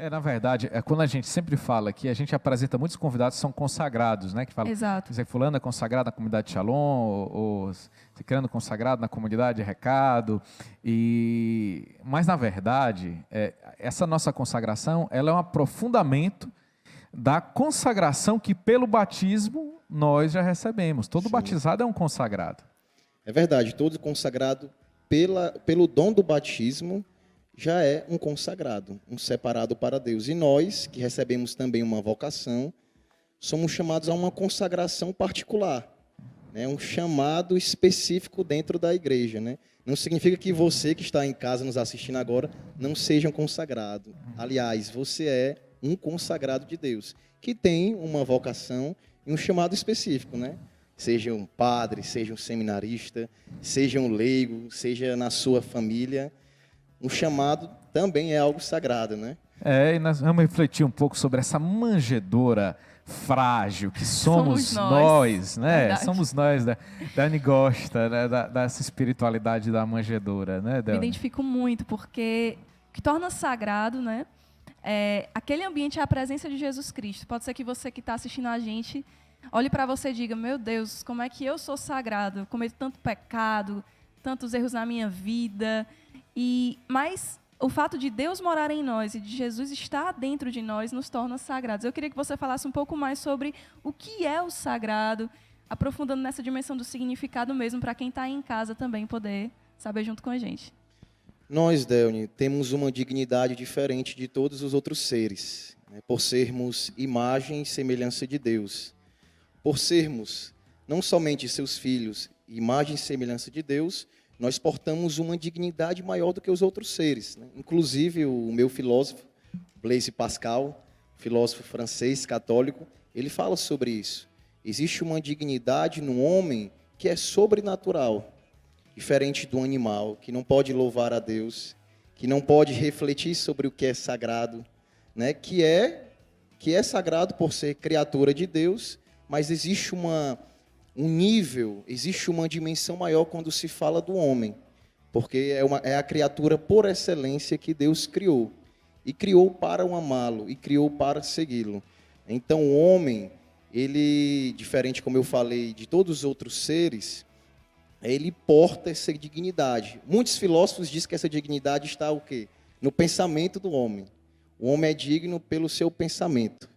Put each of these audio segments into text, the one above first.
Na verdade, quando a gente sempre fala aqui, a gente apresenta muitos convidados que são consagrados, né? Que falam, Exato. dizer, fulano é consagrado na comunidade Shalom, ou Cicrano consagrado na comunidade Recado. Mas, na verdade, essa nossa consagração, ela é um aprofundamento da consagração que pelo batismo nós já recebemos. Todo Sim. batizado é um consagrado. É verdade, todo consagrado pelo dom do batismo já é um consagrado, um separado para Deus. E nós, que recebemos também uma vocação, somos chamados a uma consagração particular, né? Um chamado específico dentro da igreja, né? Não significa que você que está em casa nos assistindo agora não seja um consagrado. Aliás, você é um consagrado de Deus, que tem uma vocação e um chamado específico, né? Seja um padre, seja um seminarista, seja um leigo, seja na sua família, um chamado também é algo sagrado, né? E nós vamos refletir um pouco sobre essa manjedoura frágil que somos nós, né? Verdade. Somos nós, né? Dani gosta, né? Dessa espiritualidade da manjedoura, né, Me Dani? identifico muito, porque o que torna sagrado, né? Aquele ambiente é a presença de Jesus Cristo. Pode ser que você que está assistindo a gente olhe para você e diga, meu Deus, como é que eu sou sagrado? Eu cometo tanto pecado, tantos erros na minha vida. Mas o fato de Deus morar em nós e de Jesus estar dentro de nós nos torna sagrados. Eu queria que você falasse um pouco mais sobre o que é o sagrado, aprofundando nessa dimensão do significado mesmo, para quem está aí em casa também poder saber junto com a gente. Nós, Delny, temos uma dignidade diferente de todos os outros seres, né? Por sermos imagem e semelhança de Deus. Por sermos não somente seus filhos, imagem e semelhança de Deus, nós portamos uma dignidade maior do que os outros seres, né? Inclusive, o meu filósofo, Blaise Pascal, filósofo francês, católico, ele fala sobre isso. Existe uma dignidade no homem que é sobrenatural, diferente do animal, que não pode louvar a Deus, que não pode refletir sobre o que é sagrado, né? Que é sagrado por ser criatura de Deus, mas existe um nível, existe uma dimensão maior quando se fala do homem, porque é a criatura por excelência que Deus criou, e criou para o amá-lo, e criou para segui-lo. Então o homem, ele, diferente como eu falei, de todos os outros seres, ele porta essa dignidade. Muitos filósofos dizem que essa dignidade está o quê? No pensamento do homem. O homem é digno pelo seu pensamento.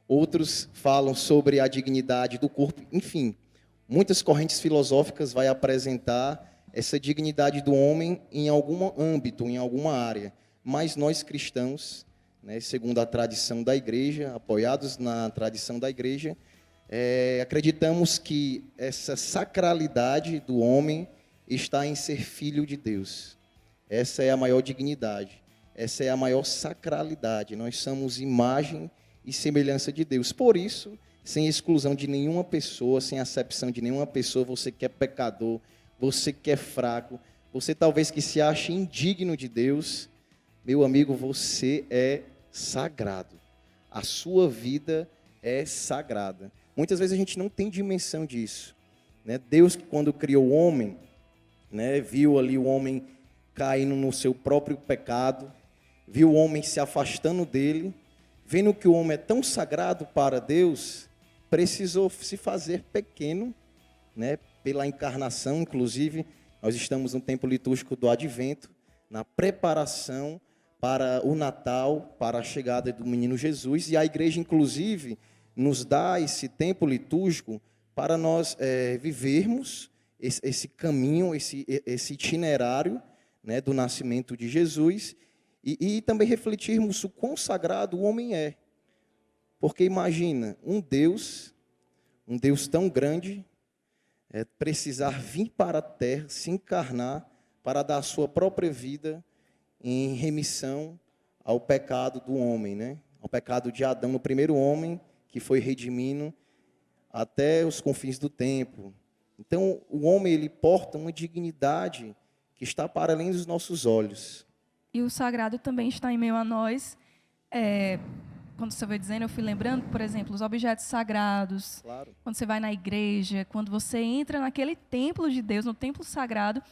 Outros falam sobre a dignidade do corpo, enfim. Muitas correntes filosóficas vão apresentar essa dignidade do homem em algum âmbito, em alguma área. Mas nós cristãos, né, segundo a tradição da igreja, apoiados na tradição da igreja, acreditamos que essa sacralidade do homem está em ser filho de Deus. Essa é a maior dignidade, essa é a maior sacralidade. Nós somos imagem e semelhança de Deus. Por isso, sem exclusão de nenhuma pessoa, sem acepção de nenhuma pessoa, você que é pecador, você que é fraco, você talvez que se ache indigno de Deus, meu amigo, você é sagrado. A sua vida é sagrada. Muitas vezes a gente não tem dimensão disso, né? Deus, quando criou o homem, né, viu ali o homem caindo no seu próprio pecado, viu o homem se afastando dele, vendo que o homem é tão sagrado para Deus, precisou se fazer pequeno, né, pela encarnação. Inclusive, nós estamos no tempo litúrgico do Advento, na preparação para o Natal, para a chegada do menino Jesus, e a igreja, inclusive, nos dá esse tempo litúrgico para nós vivermos esse caminho, esse itinerário, né, do nascimento de Jesus, e também refletirmos o quão sagrado o homem é. Porque imagina, um Deus tão grande, precisar vir para a terra, se encarnar, para dar a sua própria vida em remissão ao pecado do homem, né? Ao pecado de Adão, no primeiro homem, que foi redimindo até os confins do tempo. Então, o homem, ele porta uma dignidade que está para além dos nossos olhos. E o sagrado também está em meio a nós. Quando você vai dizendo, eu fui lembrando, por exemplo, os objetos sagrados. Claro. Quando você vai na igreja, quando você entra naquele templo de Deus, no templo sagrado,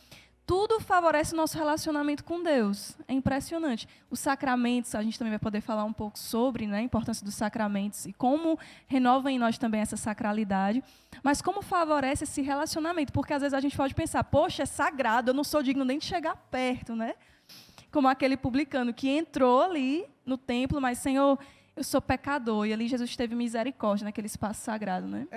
tudo favorece o nosso relacionamento com Deus. É impressionante. Os sacramentos, a gente também vai poder falar um pouco sobre, né, a importância dos sacramentos e como renovam em nós também essa sacralidade. Mas como favorece esse relacionamento? Porque às vezes a gente pode pensar, poxa, é sagrado, eu não sou digno nem de chegar perto, né? Como aquele publicano que entrou ali no templo, mas, Senhor, eu sou pecador. E ali Jesus teve misericórdia naquele espaço sagrado, né?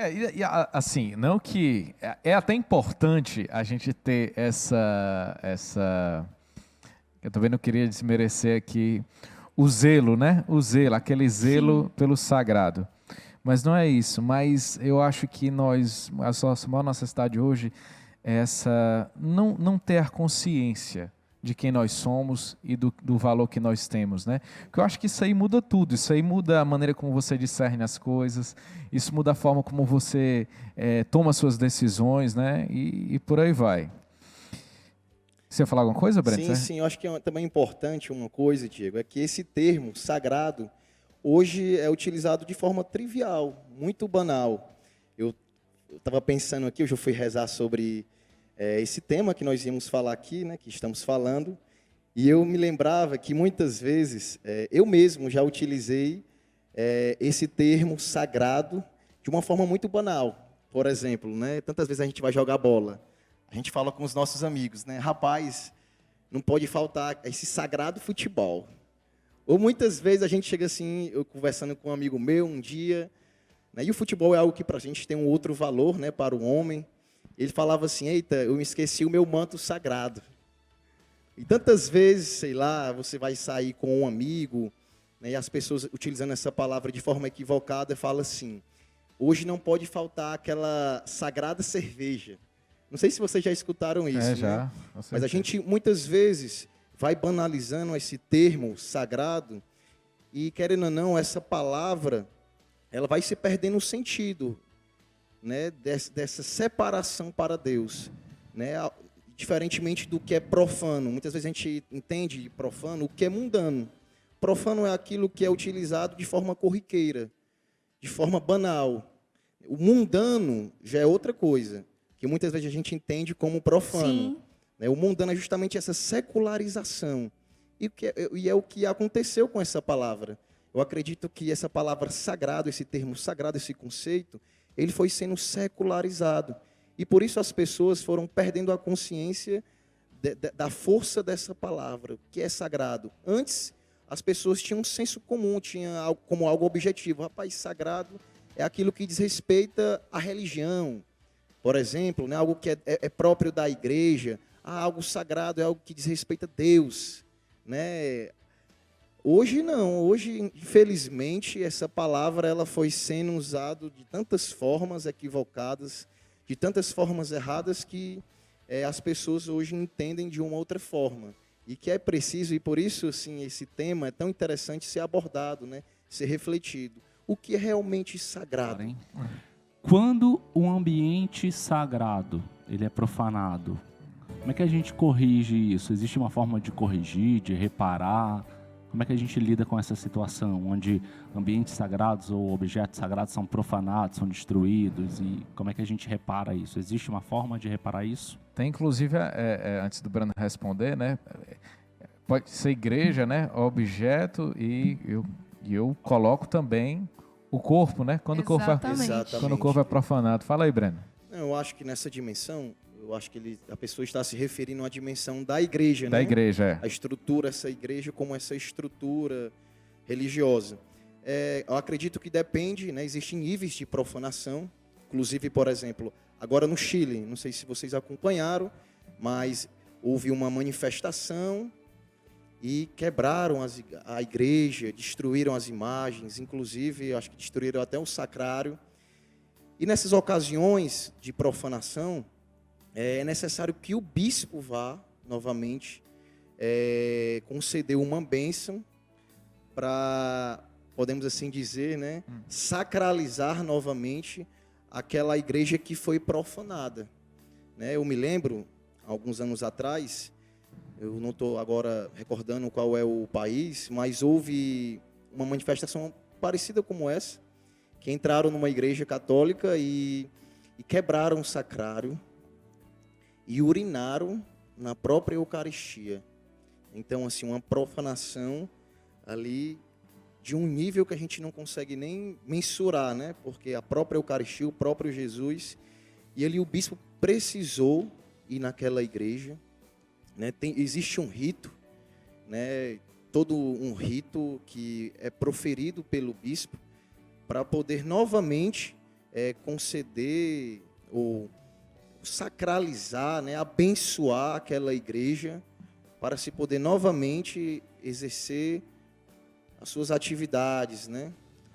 Assim, não que... É até importante a gente ter essa... Eu também não queria desmerecer aqui o zelo, né? O zelo, aquele zelo Sim. pelo sagrado. Mas não é isso. Mas eu acho que a maior necessidade hoje é essa... Não ter consciência de quem nós somos e do valor que nós temos, né? Porque eu acho que isso aí muda tudo, isso aí muda a maneira como você discerne as coisas, isso muda a forma como você toma suas decisões, né? E por aí vai. Você ia falar alguma coisa, Breno? Sim, eu acho que também importante uma coisa, Diego, é que esse termo sagrado hoje é utilizado de forma trivial, muito banal. Eu estava pensando aqui, eu já fui rezar sobre esse tema que nós íamos falar aqui, né, que estamos falando, e eu me lembrava que muitas vezes eu mesmo já utilizei esse termo sagrado de uma forma muito banal. Por exemplo, né, tantas vezes a gente vai jogar bola, a gente fala com os nossos amigos, né, rapaz, não pode faltar esse sagrado futebol. Ou muitas vezes a gente chega assim, eu conversando com um amigo meu um dia, né, e o futebol é algo que para a gente tem um outro valor, né, para o homem. Ele falava assim, eita, eu me esqueci o meu manto sagrado. E tantas vezes, sei lá, você vai sair com um amigo, né, e as pessoas utilizando essa palavra de forma equivocada, falam assim, hoje não pode faltar aquela sagrada cerveja. Não sei se vocês já escutaram isso, já. né? Mas a gente muitas vezes vai banalizando esse termo sagrado e, querendo ou não, essa palavra, ela vai se perdendo o sentido, né, dessa separação para Deus, né, diferentemente do que é profano. Muitas vezes a gente entende de profano o que é mundano. Profano é aquilo que é utilizado de forma corriqueira, de forma banal. O mundano já é outra coisa, que muitas vezes a gente entende como profano. Sim. Né, o mundano é justamente essa secularização. E é o que aconteceu com essa palavra. Eu acredito que essa palavra sagrado, esse termo sagrado, esse conceito, ele foi sendo secularizado. E por isso as pessoas foram perdendo a consciência da força dessa palavra, que é sagrado. Antes, as pessoas tinham um senso comum, tinham como algo objetivo. Rapaz, sagrado é aquilo que diz respeito à religião. Por exemplo, né, algo que é próprio da igreja. Algo sagrado é algo que diz respeito a Deus. Né? Hoje não, hoje, infelizmente, essa palavra ela foi sendo usada de tantas formas equivocadas, de tantas formas erradas, que as pessoas hoje entendem de uma outra forma. E que é preciso, e por isso assim, esse tema é tão interessante ser abordado, né? Ser refletido. O que é realmente sagrado? Quando o ambiente sagrado ele é profanado, como é que a gente corrige isso? Existe uma forma de corrigir, de reparar? Como é que a gente lida com essa situação, onde ambientes sagrados ou objetos sagrados são profanados, são destruídos, e como é que a gente repara isso? Existe uma forma de reparar isso? Tem, inclusive, antes do Breno responder, né? Pode ser igreja, né? Objeto, e eu coloco também o corpo, né? Quando Exatamente. quando o corpo é profanado. Fala aí, Breno. Eu acho que nessa dimensão, eu acho que a pessoa está se referindo à dimensão da igreja, Da né? igreja, é. A estrutura, essa igreja como essa estrutura religiosa. Eu acredito que depende, né? Existem níveis de profanação. Inclusive, por exemplo, agora no Chile, não sei se vocês acompanharam, mas houve uma manifestação e quebraram a igreja, destruíram as imagens, inclusive, acho que destruíram até o sacrário. E nessas ocasiões de profanação, é necessário que o bispo vá novamente conceder uma bênção para, podemos assim dizer, né, sacralizar novamente aquela igreja que foi profanada. Né, eu me lembro, alguns anos atrás, eu não estou agora recordando qual é o país, mas houve uma manifestação parecida como essa, que entraram numa igreja católica e quebraram o sacrário e urinaram na própria Eucaristia. Então, assim, uma profanação ali de um nível que a gente não consegue nem mensurar, né? Porque a própria Eucaristia, o próprio Jesus, e ali o bispo precisou ir naquela igreja, né? Existe um rito, né? Todo um rito que é proferido pelo bispo para poder novamente conceder ou sacralizar, né? Abençoar aquela igreja para se poder novamente exercer as suas atividades, né?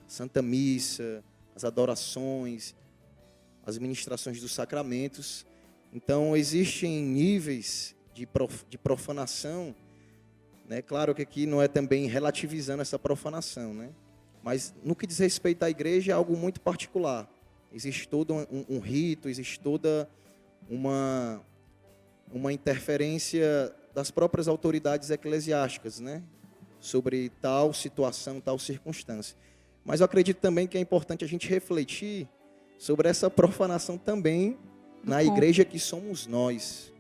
Santa Missa, as adorações, as ministrações dos sacramentos. Então, existem níveis de profanação, né? Claro que aqui não é também relativizando essa profanação, né? Mas no que diz respeito à igreja é algo muito particular. Existe todo um rito, existe toda uma interferência das próprias autoridades eclesiásticas, né? Sobre tal situação, tal circunstância. Mas eu acredito também que é importante a gente refletir sobre essa profanação também na igreja que somos nós,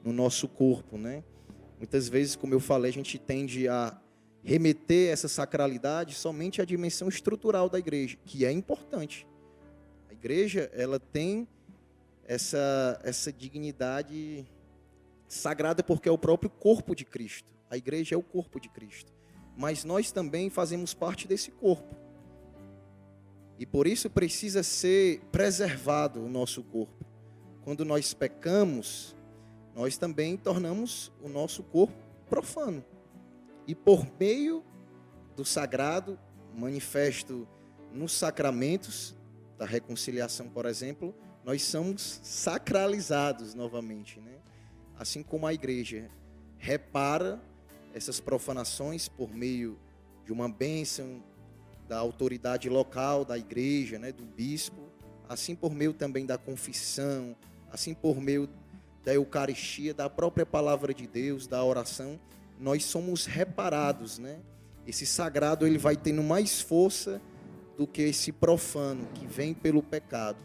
no nosso corpo, né? Muitas vezes, como eu falei, a gente tende a remeter essa sacralidade somente à dimensão estrutural da igreja, que é importante. A igreja, ela tem essa dignidade sagrada porque é o próprio corpo de Cristo. A igreja é o corpo de Cristo. Mas nós também fazemos parte desse corpo. E por isso precisa ser preservado o nosso corpo. Quando nós pecamos, nós também tornamos o nosso corpo profano. E por meio do sagrado, manifesto nos sacramentos da reconciliação, por exemplo, nós somos sacralizados novamente, né? Assim como a igreja repara essas profanações por meio de uma bênção da autoridade local da igreja, né, do bispo, assim por meio também da confissão, assim por meio da Eucaristia, da própria palavra de Deus, da oração, nós somos reparados, né? Esse sagrado ele vai tendo mais força do que esse profano que vem pelo pecado.